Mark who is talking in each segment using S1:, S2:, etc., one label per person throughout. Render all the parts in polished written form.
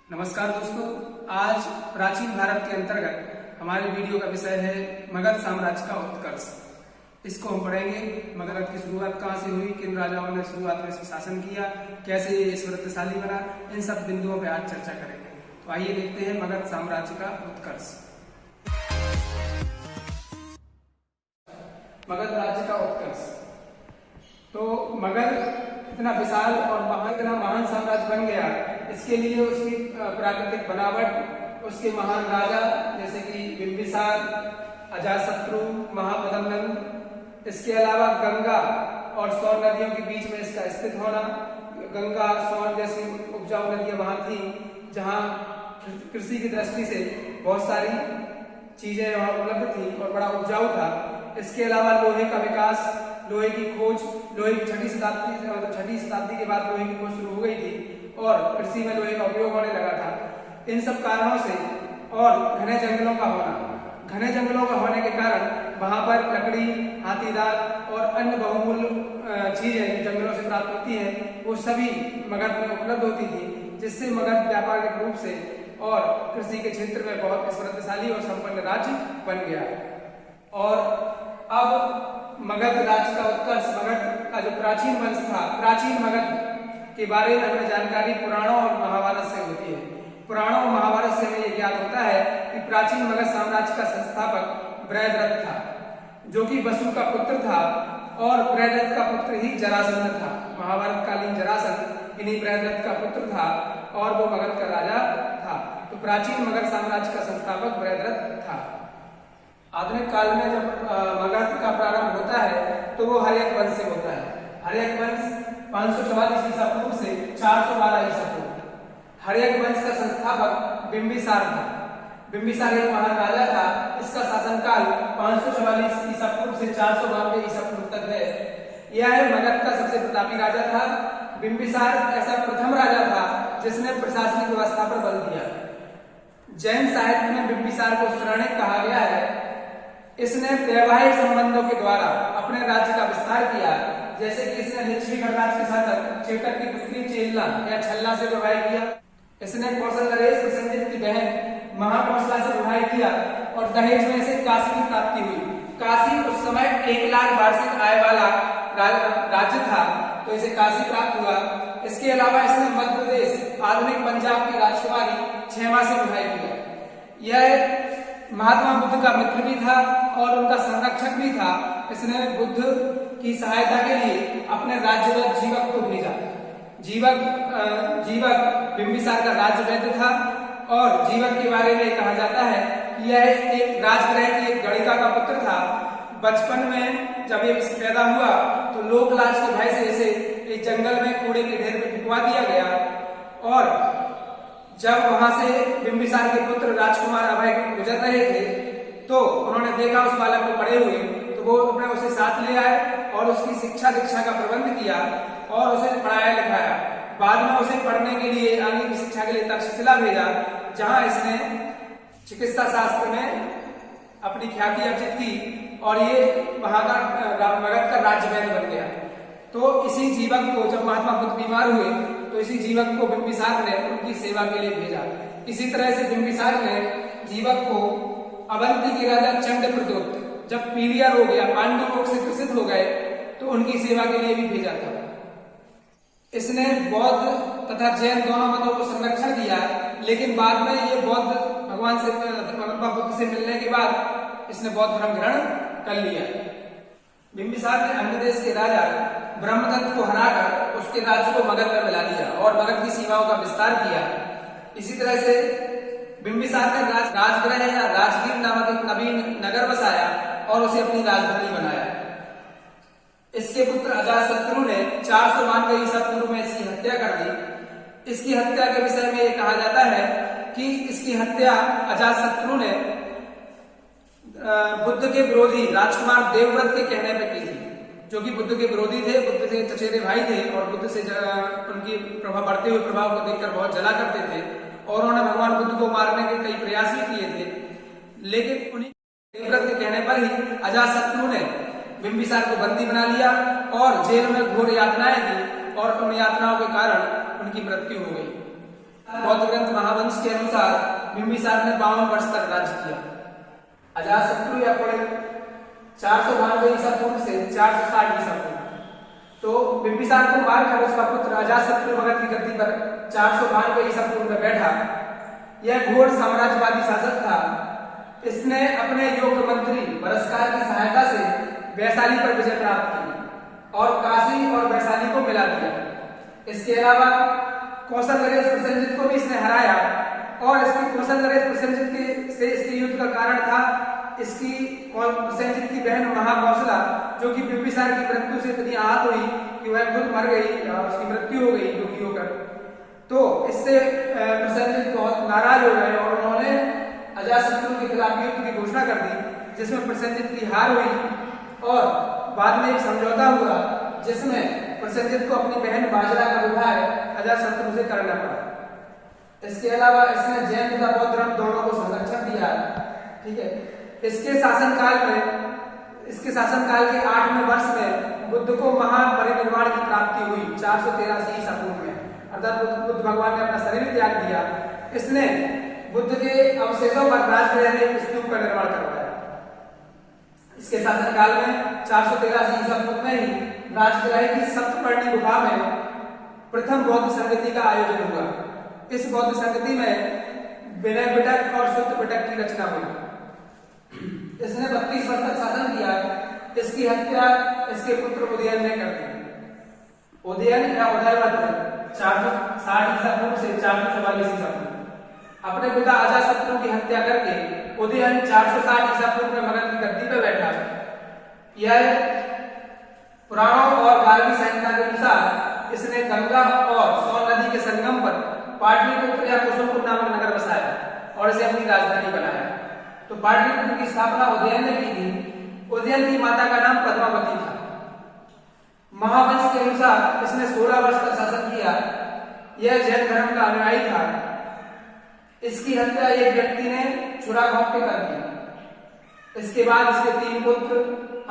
S1: नमस्कार दोस्तों, आज प्राचीन भारत के अंतर्गत हमारे वीडियो का विषय है मगध साम्राज्य का उत्कर्ष। इसको हम पढ़ेंगे। मगध की शुरुआत कहाँ से हुई, किन राजाओं ने शुरुआत में इसमें शासन किया, कैसे ये समृद्धशाली बना, इन सब बिंदुओं पर आज चर्चा करेंगे। तो आइए देखते हैं मगध साम्राज्य का उत्कर्ष। मगध राज्य का उत्कर्ष। तो मगध इतना विशाल और इतना महान साम्राज्य बन गया, इसके लिए उसकी प्राकृतिक बनावट, उसके महान राजा जैसे कि बिंबिसार, अजातशत्रु, महापद्मनंद, इसके अलावा गंगा और सोन नदियों के बीच में इसका स्थित होना। गंगा, सोन जैसी उपजाऊ नदियां वहां थी जहां कृषि की दृष्टि से बहुत सारी चीजें वहां उपलब्ध थी और बड़ा उपजाऊ था। इसके अलावा लोहे का विकास, लोहे की खोज, लोहे की छठी शताब्दी के बाद लोहे की खोज शुरू हो गई थी और कृषि में लोहे का उपयोग होने लगा था। इन सब कारणों से और घने जंगलों का होने के कारण वहां पर लकड़ी, हाथी दांत और अन्य बहुमूल्य चीजें जंगलों से प्राप्त होती हैं, वो सभी मगध में उपलब्ध होती थी, जिससे मगध व्यापारिक रूप से और कृषि के क्षेत्र में बहुत समृद्धशाली और संपन्न राज्य बन गया। और अब मगध राज्य का उत्कर्ष, मगध का जो प्राचीन वंश था, प्राचीन मगध के बारे में हमें जानकारी पुराणों और महाभारत से होती है। पुराणों और महाभारत से हमें यह ज्ञात होता है कि प्राचीन मगध साम्राज्य का संस्थापक बृहद्रथ था, जो कि वसु का पुत्र था, और बृहद्रथ का पुत्र ही जरासंध था। महाभारत कालीन जरासंध इन्हीं बृहद्रथ का पुत्र था और वो मगध का राजा था। तो प्राचीन मगध साम्राज्य का संस्थापक बृहद्रथ था। आधुनिक काल में जब मगध का प्रारंभ होता है तो वो हर्यक वंश से होता है। हर्यक वंश 544 ईसा पूर्व से 412 ईसा पूर्व। हर्यक वंश का संस्थापक बिंबिसार था। बिंबिसार एक महान राजा था। इसका शासनकाल 544 ईसा पूर्व से 492 ईसा पूर्व तक है। यह मगध का सबसे प्रतापी राजा था। बिंबिसार ऐसा प्रथम राजा था जिसने प्रशासनिक व्यवस्था पर बल दिया। जैन साहित्य में बिंबिसार को शरणिक कहा गया है। इसने वैवाहिक संबंधों के द्वारा अपने राज्य का विस्तार किया, जैसे कि इसने लिच्छवी गणराज्य के शासक चेतक की पुत्री चेल्ला या छल्ला से विवाह किया। इसने कौशल नरेश प्रसेनजित की बहन महाकौशला से विवाह किया और दहेज में इसे काशी की प्राप्ति हुई। काशी उस समय 1 लाख वार्षिक आय वाला राज्य था, तो इसे काशी प्राप्त हुआ। इसके अलावा इसने मध्य प्रदेश, आधुनिक पंजाब की राजकुमारी क्षेमा से विवाह किया। यह महात्मा बुद्ध का मित्र भी था और उनका संरक्षक भी था। इसने बुद्ध की सहायता के लिए अपने राज्यवैद्य जीवक को भेजा। जीवक बिंबिसार का राज्यवैद्य था और जीवक के बारे में कहा जाता है कि यह एक राजगृह की एक गणिका का पुत्र था। बचपन में जब ये पैदा हुआ तो लोक लाज के भय से इसे एक जंगल में कूड़े के ढेर में फेंकवा दिया गया, और जब वहां से बिंबिसार के पुत्र राजकुमार अभय गुजर रहे थे तो उन्होंने देखा उस बालक को पड़े हुए, तो वो अपने उसे साथ ले आए और उसकी शिक्षा दीक्षा का प्रबंध किया और उसे पढ़ाया लिखाया। बाद में उसे पढ़ने के लिए, आगे की शिक्षा के लिए तक्षशिला भेजा, जहां इसने चिकित्सा शास्त्र में अपनी ख्याति अर्जित की और ये वहां का मगध का राज्यवैद्य बन गया। तो इसी जीवक को जब महात्मा बुद्ध बीमार हुए तो इसी जीवक को बिंबिसार ने उनकी सेवा के लिए भेजा। इसी तरह से बिंबिसार ने जीवक को अवंती के राजा चंद्रप्रद्योत जब पीलिया रोग या पांडु रोग से ग्रसित हो गए तो उनकी सेवा के लिए भी भेजा था। इसने बौद्ध तथा जैन दोनों मतों को संरक्षण दिया, लेकिन बाद में ये बौद्ध महात्मा बुद्ध से मिलने के बाद इसने बौद्ध धर्म ग्रहण कर लिया। बिंबिसार ने अन्य देश के राजा ब्रह्मदत्त को हराकर उसके राज्य को मगध में मिला लिया और मगध की सीमाओं का विस्तार किया। इसी तरह से बिंबिसार ने राजगृह या राजगीर नामक एक नवीन नगर बसाया और उसे अपनी राजधानी बनाया। इसके पुत्र अजातशत्रु ने 492 ईसा पूर्व में इसकी हत्या कर दी। इसकी हत्या के विषय में यह कहा जाता है कि इसकी हत्या अजातशत्रु ने बुद्ध के विरोधी राजकुमार देवव्रत के कहने पर की थी, जो कि बुद्ध के विरोधी थे, बुद्ध से चचेरे भाई थे और बुद्ध से उनकी बढ़ते हुए प्रभाव को देखकर बहुत जला करते थे और उन्होंने भगवान बुद्ध को मारने के कई प्रयास भी किए थे। लेकिन उन्हीं देवव्रत के कहने पर ही अजातशत्रु ने बिंबिसार को बंदी बना लिया और जेल में घोर यातनाएं दी और उन यातनाओं के कारण उनकी मृत्यु हो गई। बौद्ध ग्रंथ महावंश के अनुसार बिंबिसार ने 52 वर्ष तक राज्य किया। अजातशत्रु या पुलिन 492 ईसा पूर्व से 460 ईसा पूर्व। तो बिंबिसार को मारकर उसका पुत्र अजातशत्रु मगध की गद्दी पर 492 ईसा पूर्व में बैठा। यह घोर साम्राज्यवादी शासक था। इसने अपने योग्य मंत्री बरसकार की सहायता से वैशाली पर विजय प्राप्त की और काशी और वैशाली को मिला दिया। इसके अलावा कौशल नरेश प्रसेनजित को भी इसने हराया और इसकी कौशल नरेश प्रसेनजित से इसके युद्ध का कारण था इसकी प्रसेनजित की बहन महाकौशला, जो कि बिंबिसार की मृत्यु से इतनी आहत हुई कि वह खुद मर गई, उसकी मृत्यु हो गई दुखी होकर। तो इससे प्रसेनजित बहुत नाराज हो गए और उन्होंने अजातशत्रु के खिलाफ युद्ध की घोषणा कर दी, जिसमें प्रसेनजित की हार हुई और बाद में एक समझौता हुआ जिसमें प्रसेनजित को अपनी बहन बाजरा का विवाह अजातशत्रु से करना पड़ा। इसके अलावा इसने जैन तथा बौद्ध धर्म दोनों को संरक्षण दिया। ठीक है। इसके शासनकाल के 8वें वर्ष में बुद्ध को महापरिनिर्वाण की प्राप्ति हुई 483 ईसा पूर्व में, अर्थात बुद्ध भगवान ने अपना शरीर त्याग दिया। इसने बुद्ध के अवशेषों पर राजगृह में एक स्तूप का निर्माण करवाया। इसके शासनकाल में 483 ईसा पूर्व में ही राजगृह की सप्तपर्णी गुफा में प्रथम बौद्ध संगति का आयोजन हुआ। इस बौद्ध संगति में विनय पिटक और शुद्ध पिटक की रचना हुई। इसने 32 वर्ष तक शासन किया। इसकी हत्या इसके पुत्र उदयन ने कर दी। उदयन या उदयवत 460 ईसा पूर्व से 444 ईसा पूर्व। अपने पिता अजातशत्रु की हत्या करके उदयन 460 ईसा पूर्व में मगध की गद्दी पर बैठा। यह पुराणों और गार्गी संहिता के अनुसार इसने गंगा और सोन नदी के संगम पर पाटलिपुत्र या कुसुमपुर नामक नगर बसाया और इसे अपनी राजधानी बनाया। तो पाटलिपुत्र की स्थापना उदयन ने की थी। उदयन की माता का नाम पद्मावती था। महावंश के अनुसार इसने 16 वर्ष तक शासन किया। यह जैन धर्म का अनुयायी था। इसकी हत्या एक व्यक्ति ने छुरा घोंप के कर दी। इसके बाद इसके 3 पुत्र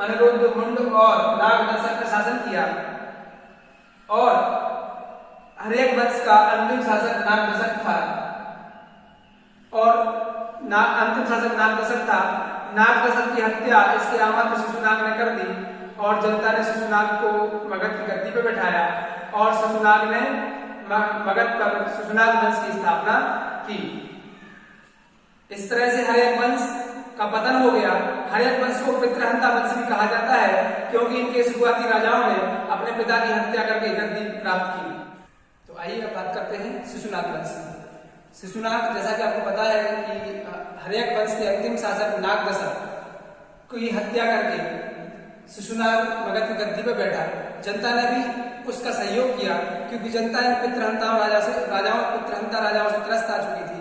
S1: अनिरुद्ध, मुंड और नागदशक का शासन किया और हर्यक वंश का अंतिम शासक नागदशक था नागदशक की हत्या इसके आमात्य शिशुनाग ने कर दी और जनता ने शिशुनाग को मगध की गद्दी पर बैठाया और शिशुनाग ने मगध पर शिशुनाग वंश की स्थापना की। इस तरह से हर्यक वंश का पतन हो गया। हर्यक वंश को पितृहंता वंश भी कहा जाता है क्योंकि इनके शुरुआती राजाओं ने अपने पिता की हत्या करके गद्दी प्राप्त की। तो आइए अब बात करते हैं शिशुनाग वंश की। शिशुनाग, जैसा कि आपको पता है कि हर्यक वंश के अंतिम शासक नागदशक की हत्या करके शिशुनाग मगध की गद्दी पर बैठा। जनता ने भी उसका सहयोग किया क्योंकि जनता इन पितृहंता राजाओं से त्रस्त आ चुकी थी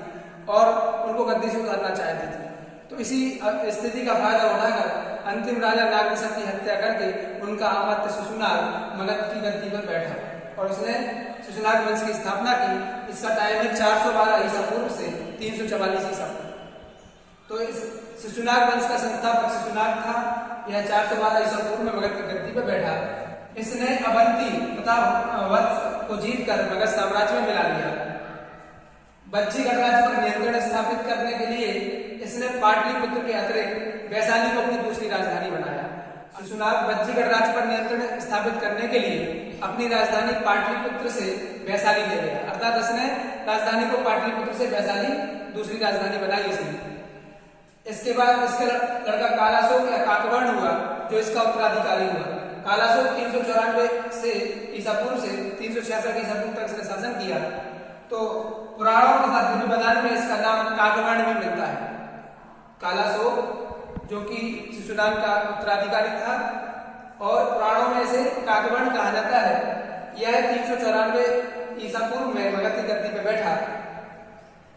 S1: और उनको गद्दी से उतारना चाहती थी। तो इसी स्थिति का फायदा उठाकर अंतिम राजा नागदशक की हत्या करके उनका आमात्य शिशुनाग मगध की गद्दी पर बैठा और उसने शिशुनाग वंश की स्थापना की। इसका टाइम है 412 ईसा पूर्व से 344 ईसा पूर्व। तो इस शिशुनाग वंश का संस्थापक शिशुनाग था। यह 412 ईसा पूर्व में मगध की गद्दी पर बैठा। इसने अवंती तथा वत्स को जीतकर मगध साम्राज्य में मिला लिया। बज्जी गणराज्य पर नियंत्रण स्थापित करने के लिए इसने पाटलिपुत्र के अतिरिक्त वैशाली को अपनी दूसरी राजधानी बनाया। शिशुनाग बज्जी गणराज्य पर नियंत्रण स्थापित करने के लिए अपनी राजधानी पाटलिपुत्र से वैशाली ले गया, अर्थात इसने राजधानी को पाटलिपुत्र से वैशाली दूसरी राजधानी बनाई इसने। इसके बाद इसका लड़का कालाशोक या काकवर्ण हुआ जो इसका उत्तराधिकारी हुआ। कालाशोक 394 से ईसा पूर्व से 366 ईसा पूर्व तक इसने शासन किया। तो पुराणों तथा दिव्य बदान में इसका नाम काकवर्ण भी मिलता है। कालाशोक जो कि शिशुनाग का उत्तराधिकारी था और पुराणों में इसे काकवर्ण कहा जाता है। यह 394 ईसा पूर्व में मगध की गद्दी पर बैठा।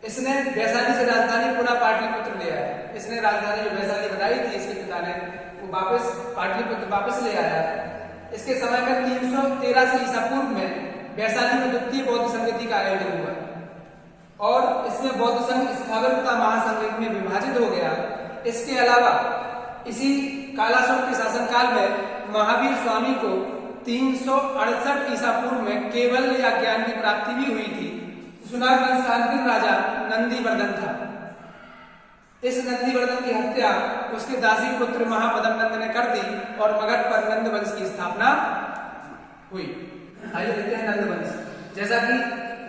S1: इसने वैशाली से राजधानी पुनः पाटलिपुत्र ले आया। इसने राजधानी जो वैशाली बनाई थी इसके पिता ने, वो वापस पाटलिपुत्र वापस ले आया। इसके समय में 313 ईसा पूर्व में वैशाली में द्वितीय बौद्ध संगति का आयोजन हुआ और इसमें बौद्ध संघ स्थावरता महासंघ में विभाजित हो गया। इसके अलावा इसी कालाशोक के शासनकाल में महावीर स्वामी को 368 ईसा पूर्व में केवल या ज्ञान की प्राप्ति भी हुई थी। शिशुनाग वंश का अंतिम राजा नंदीवर्धन था। इस नंदीवर्धन की हत्या उसके दासी पुत्र महापद्मनंद ने कर दी और मगध पर नंद वंश की स्थापना हुई। आइए देखते हैं नंद वंश। जैसा कि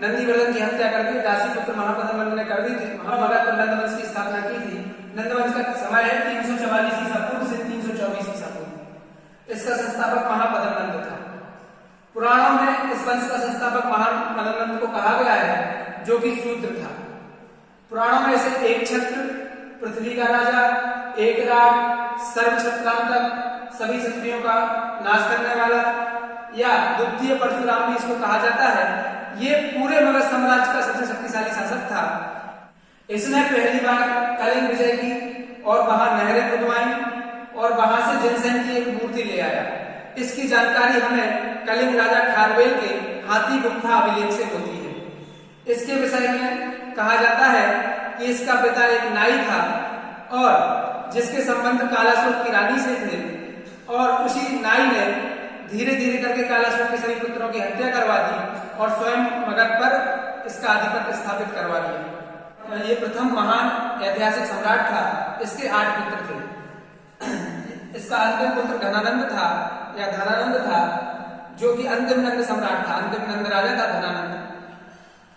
S1: नंदीवर्धन की हत्या करके दासी पुत्र महापद्मनंद ने कर दी थी, मगध पर नंद वंश की स्थापना की थी। नंद वंश का समय है 344 ईसा पूर्व से 324 ईसा पूर्व। इसका संस्थापक महापद्मनंद था। पुराणों में इस वंश का संस्थापक महापद्मनंद को कहा गया है, जो कि शूद्र था। पुराणों में इसे एक छत्र, पृथ्वी का राजा, एक राग, सर्व छत्रांतक, सभी क्षत्रियों का नाश करने वाला, या द्वितीय परशुराम भी इसको कहा जाता है। ये पूरे मगध साम्राज्य का सबसे शक्तिशाली शासक था। इसने पहली बार कलिंग विजय की और वहां नहरें खुदवाई और वहां से जनसैन की एक मूर्ति ले आया। इसकी जानकारी हमें कलिंग राजा खारवेल के हाथी गुम्फा अभिलेख से होती है। इसके विषय में कहा जाता है कि इसका पिता एक नाई था और जिसके संबंध कालासुर की रानी से थे, और उसी नाई ने धीरे धीरे करके कालासुर के सभी पुत्रों की हत्या करवा दी और स्वयं मगध पर इसका आधिपत्य स्थापित करवा दिया। ये प्रथम महान ऐतिहासिक सम्राट था। इसके 8 पुत्र थे। इसका अंतिम पुत्र धनानंद था या धनानंद था, जो कि अंतिम नंद सम्राट था। अंतिम नंद राजा था धनानंद,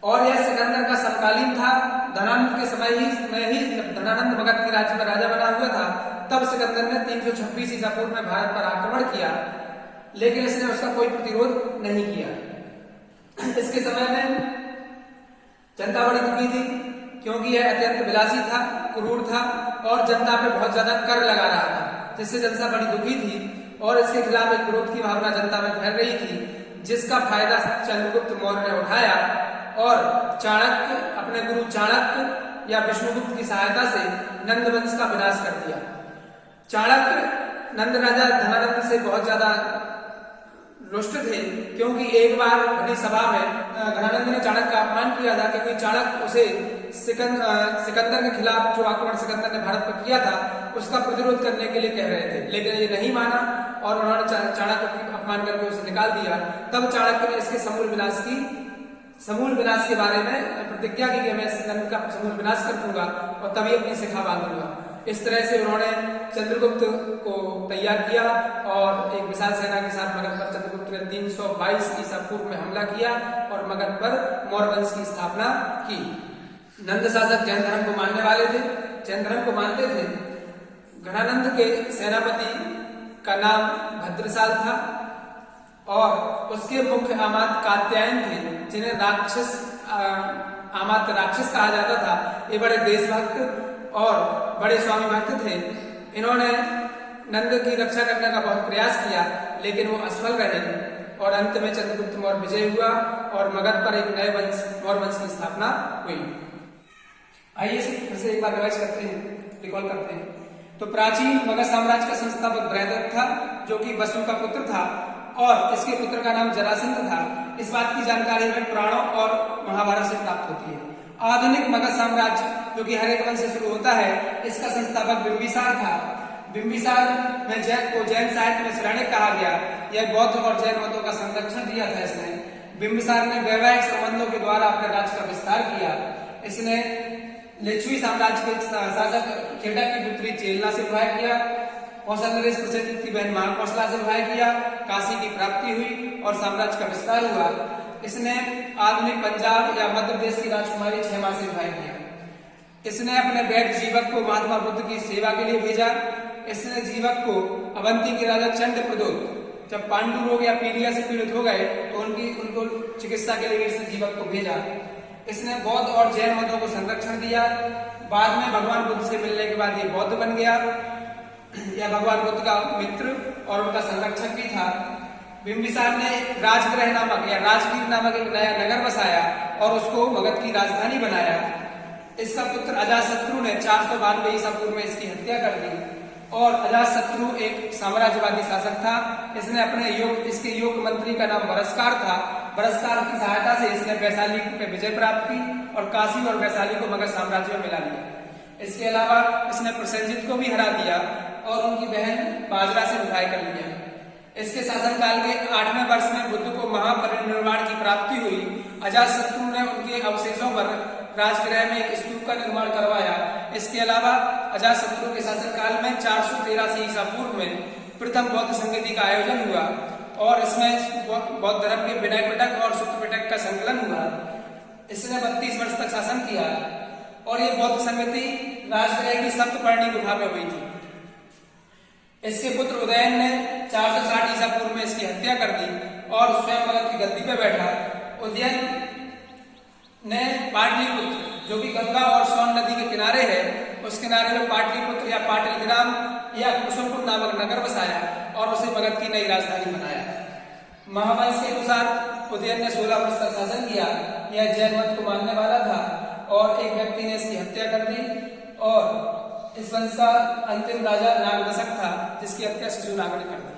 S1: और यह सिकंदर का समकालीन था। धनानंद के समय में ही जब धनानंद मगध के राज्य में राजा बना हुआ था, तब सिकंदर ने 326 ईसा पूर्व में भारत पर आक्रमण किया, लेकिन इसने उसका कोई प्रतिरोध नहीं किया। इसके समय में जनता बड़ी दुखी थी, क्योंकि यह अत्यंत विलासी था, क्रूर था और जनता पे बहुत ज्यादा कर लगा रहा था, जिससे जनता बड़ी दुखी थी और इसके खिलाफ एक विरोध की भावना जनता में फैल रही थी, जिसका फायदा चंद्रगुप्त मौर्य ने उठाया और चाणक्य, अपने गुरु चाणक्य या विष्णुगुप्त की सहायता से नंद वंश का विनाश कर दिया। चाणक्य नंद राजा धनानंद से बहुत ज्यादा रुष्ट थे, क्योंकि एक बार बड़ी सभा में धनानंद ने चाणक्य का अपमान किया था, क्योंकि चाणक्य उसे सिकंदर के खिलाफ जो आक्रमण सिकंदर ने भारत पर किया था उसका प्रतिरोध करने के लिए कह रहे थे, लेकिन ये नहीं माना और उन्होंने चाणक्य का अपमान करके उसे निकाल दिया। तब चाणक्य ने इसके समूल विनाश के बारे में प्रतिज्ञा की कि मैं नंद का समूल विनाश कर दूंगा और तभी अपनी शिखा बांधूंगा। इस तरह से उन्होंने चंद्रगुप्त को तैयार किया और एक विशाल सेना के साथ मगध पर चंद्रगुप्त ने 322 ईसा पूर्व में हमला किया और मगध पर मौर्य वंश की स्थापना की। नंद शासक जैन धर्म को मानने वाले थे, जैन धर्म को मानते थे। घनानंद के सेनापति का नाम भद्रसाल था और उसके मुख्य आमात्य कात्यायन थे, जिन्हें आमात्य राक्षस कहा जाता था। ये बड़े देशभक्त और बड़े स्वामी भक्त थे। इन्होंने नंद की रक्षा करने का बहुत प्रयास किया, लेकिन वो असफल रहे और अंत में चंद्रगुप्त मौर्य विजय हुआ और मगध पर एक नए वंश मौर्य वंश की स्थापना हुई। आइए फिर से एक बार रिवाइज करते हैं, रिकॉल करते हैं। तो प्राचीन मगध साम्राज्य का संस्थापक बृहद्रथ था, जो कि वसु का पुत्र था और इसके पुत्र का नाम जरासंध था। इस बात की जानकारी हमें पुराणों और महाभारत से प्राप्त होती है। आधुनिक मगध साम्राज्य, जो कि हरेक वंश से शुरू होता है, इसका संस्थापक बिंबिसार था। बिंबिसार में जैन साहित्य में श्रेणिक कहा गया। यह बौद्ध और जैन मतों का संरक्षण दिया था इसने। बिंबिसार ने वैवाहिक संबंधों के द्वारा अपने राज्य का विस्तार किया। इसने लिच्छवी साम्राज्य के शासक खेड़ा की पुत्री चेलना से विवाह किया। कौशल नरेश प्रसिद्ध की बहन महाकौशला से विवाह किया। काशी की प्राप्ति हुई और साम्राज्य का विस्तार हुआ। इसने आधुनिक पंजाब या मध्य प्रदेश की राजकुमारी क्षेमा से विवाह किया। इसने अपने बेटे जीवक को महात्मा बुद्ध की सेवा के लिए भेजा। इसने जीवक को अवंती के राजा चंड प्रदोत जब पांडु रोग या पीलिया से पीड़ित हो गए तो उनको चिकित्सा के लिए इसने जीवक को भेजा। इसने बौद्ध और जैन मतों को संरक्षण दिया। बाद में भगवान बुद्ध से मिलने के बाद ये बौद्ध बन गया। यह भगवान बुद्ध का मित्र और उनका संरक्षक भी था। बिंबिसार ने राजगृह नामक या राजगीर नामक एक नया नगर बसाया और उसको मगध की राजधानी बनाया। इसका पुत्र अजातशत्रु ने 492 ईसा पूर्व में इसकी हत्या कर दी और अजातशत्रु एक साम्राज्यवादी शासक था। इसने इसके योग मंत्री का नाम बरस्कार था। बरस्कार की सहायता से इसने वैशाली पे विजय प्राप्त की और काशी और वैशाली को मगध साम्राज्य में मिला लिया। इसके अलावा इसने प्रसेनजित को भी हरा दिया और उनकी बहन बाजरा से विवाह कर लिया। इसके शासनकाल के 8वें वर्ष में बुद्ध को महापरिनिर्वाण की प्राप्ति हुई। अजातशत्रु ने उनके अवशेषों पर राजगृह में एक स्तूप का निर्माण करवाया। इसके अलावा अजातशत्रु के शासनकाल में 483 ईसा पूर्व में प्रथम बौद्ध संगति का आयोजन हुआ और इसमें बौद्ध धर्म के विनय पिटक और सूत्र पिटक का संकलन हुआ। इसने 32 वर्ष तक शासन किया और ये बौद्ध संगति राजगृह की सप्तपर्णी गुफा में हुई थी। इसके पुत्र उदयन ने 460 ईसा पूर्व में इसकी हत्या कर दी और स्वयं मगध की गद्दी पर बैठा। उदयन ने पाटलिपुत्र जो कि गंगा और सोन नदी के किनारे है, उस किनारे में पाटलिपुत्र या पाटलिग्राम या कुसुमपुर नामक नगर बसाया और उसे मगध की नई राजधानी बनाया। महावंश के अनुसार उदयन ने 16 वर्ष तक शासन किया। यह जैन मत को मानने वाला था और एक व्यक्ति ने इसकी हत्या कर दी और इस वंश का अंतिम राजा नागदशक था, जिसकी हत्या शिशुनाग ने कर दी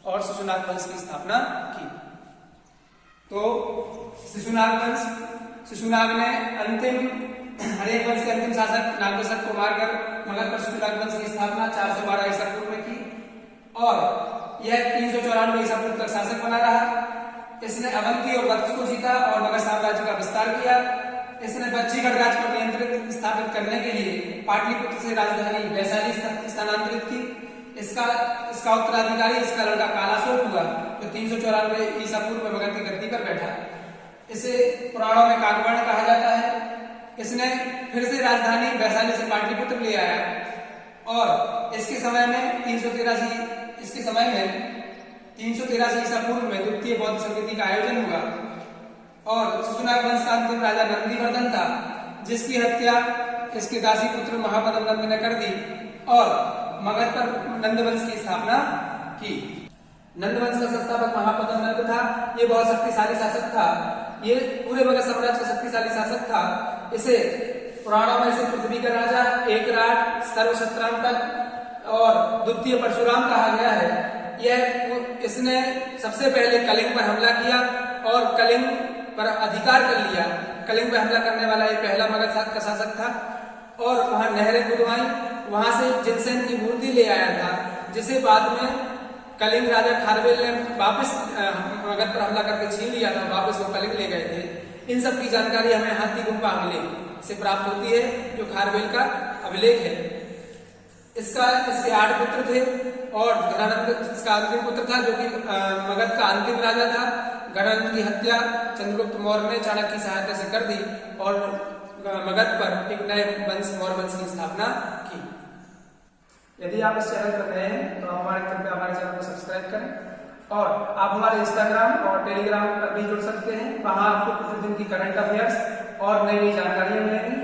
S1: और शिशुनाग वंश की स्थापना की। तो शिशुनाग ने हरेक वंश के अंतिम शासक नागदशक को मारकर मगध पर शिशुनाग वंश की स्थापना 412 ईसा पूर्व में की और यह 394 ईसा पूर्व तक शासक बना रहा। इसने अवंती और वत्स को जीता और मगध साम्राज्य का विस्तार किया। इसने बच्चीगढ़ राज्य पर नियंत्रण स्थापित करने के लिए पाटलिपुत्र से राजधानी वैशाली स्थानांतरित की। इसका उत्तराधिकारी इसका लड़का कालाशोक हुआ जो 394 ईसा पूर्व में मगध की गद्दी पर बैठा। इसे पुराणों में काकवर्ण कहा जाता है। इसने फिर से राजधानी वैशाली से पाटलिपुत्र ले आया और इसके समय में 383 ईसा पूर्व में द्वितीय बौद्ध संगति का आयोजन हुआ और शिशुनाग वंश का अंतिम राजा नंदीवर्धन था, जिसकी हत्या इसके दासी पुत्र महापद्म नंद ने कर दी और मगध पर नंद वंश की स्थापना की। नंद वंश का संस्थापक महापद्म नंद था। ये बहुत शक्तिशाली शासक था। ये पूरे मगध साम्राज्य का शक्तिशाली शासक था। इसे पुराणों में से पृथ्वी का राजा, एकराट, सर्वशत्रांतक और द्वितीय परशुराम कहा गया है। इसने सबसे पहले कलिंग पर हमला किया और कलिंग पर अधिकार कर लिया। कलिंग पर हमला करने वाला ये पहला मगध का शासक था और वहां नहरें खुदवाई। वहां से जिनसेन की मूर्ति ले आया था, जिसे बाद में कलिंग राजा खारवेल ने वापस मगध पर हमला करके छीन लिया था। वापस वो कलिंग ले गए थे। इन सब की जानकारी हमें हाथी गुम्फा अभिलेख से प्राप्त होती है, जो खारवेल का अभिलेख है। इसके 8 पुत्र थे और घनानंद इसका अंतिम पुत्र था, जो कि मगध का अंतिम राजा था। घनानंद की हत्या चंद्रगुप्त मौर्य ने चाणक्य की सहायता से कर दी और मगध पर एक नए वंश मौर्य वंश की स्थापना की। यदि आप इस चैनल पर नए हैं तो आप हमारे चैनल को सब्सक्राइब करें और आप हमारे इंस्टाग्राम और टेलीग्राम पर भी जुड़ सकते हैं। वहां आपको प्रतिदिन की करंट अफेयर्स और नई नई जानकारियां मिलेंगी।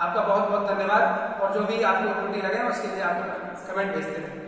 S1: आपका बहुत बहुत धन्यवाद और जो भी आपको त्रुटि लगे उसके लिए आप कमेंट भेजते रहें।